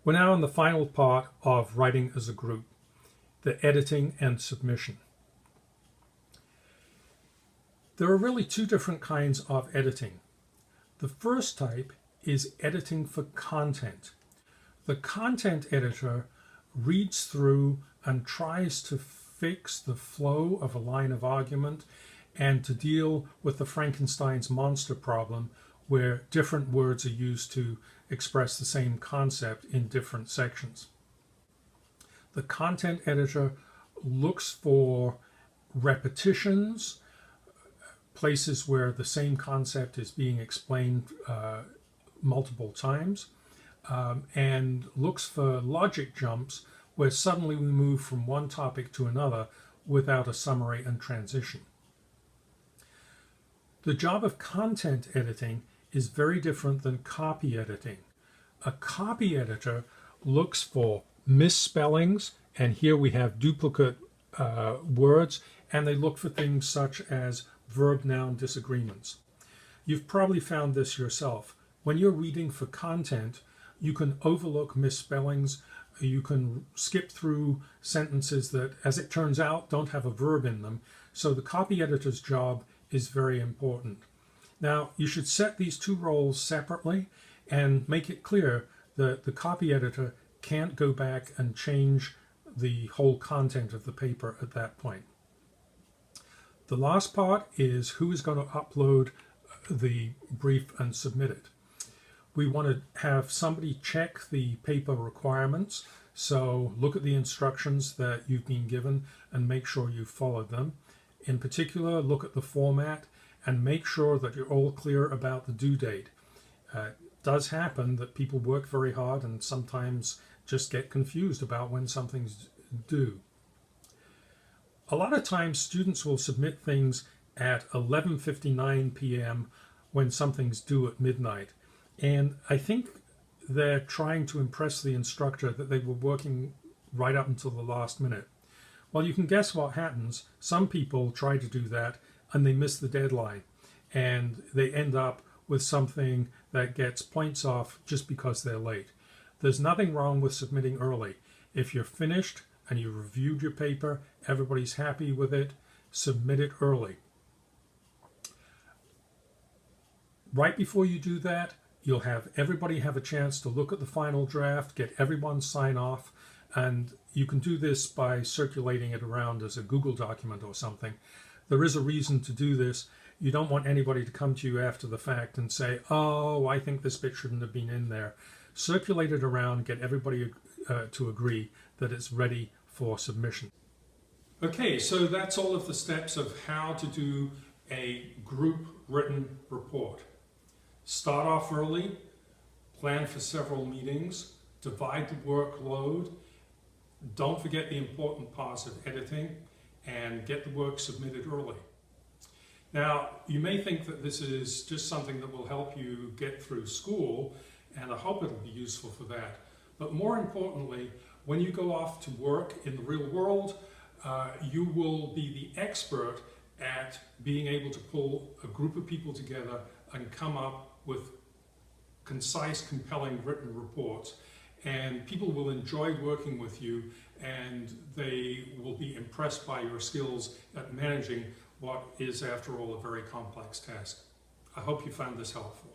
We're now in the final part of writing as a group, the editing and submission. There are really two different kinds of editing. The first type is editing for content. The content editor reads through and tries to fix the flow of a line of argument and to deal with the Frankenstein's monster problem, where different words are used to express the same concept in different sections. The content editor looks for repetitions, places where the same concept is being explained multiple times, and looks for logic jumps where suddenly we move from one topic to another without a summary and transition. The job of content editing is very different than copy editing. A copy editor looks for misspellings, and here we have duplicate words, and they look for things such as verb-noun disagreements. You've probably found this yourself. When you're reading for content, you can overlook misspellings, you can skip through sentences that, as it turns out, don't have a verb in them. So the copy editor's job is very important. Now, you should set these two roles separately and make it clear that the copy editor can't go back and change the whole content of the paper at that point. The last part is who is going to upload the brief and submit it. We want to have somebody check the paper requirements, so look at the instructions that you've been given and make sure you've followed them. In particular, look at the format and make sure that you're all clear about the due date. It does happen that people work very hard and sometimes just get confused about when something's due. A lot of times students will submit things at 11:59 p.m. when something's due at midnight. And I think they're trying to impress the instructor that they were working right up until the last minute. Well, you can guess what happens. Some people try to do that and they miss the deadline. And they end up with something that gets points off just because they're late. There's nothing wrong with submitting early. If you're finished and you reviewed your paper, everybody's happy with it, submit it early. Right before you do that, you'll have everybody have a chance to look at the final draft, get everyone sign off, and you can do this by circulating it around as a Google document or something. There is a reason to do this. You don't want anybody to come to you after the fact and say, oh, I think this bit shouldn't have been in there. Circulate it around, get everybody to agree that it's ready for submission. Okay, so that's all of the steps of how to do a group written report. Start off early, plan for several meetings, divide the workload, don't forget the important parts of editing, and get the work submitted early. Now, you may think that this is just something that will help you get through school, and I hope it'll be useful for that. But more importantly, when you go off to work in the real world, you will be the expert at being able to pull a group of people together and come up with concise, compelling written reports. And people will enjoy working with you, and they will be impressed by your skills at managing what is, after all, a very complex task. I hope you found this helpful.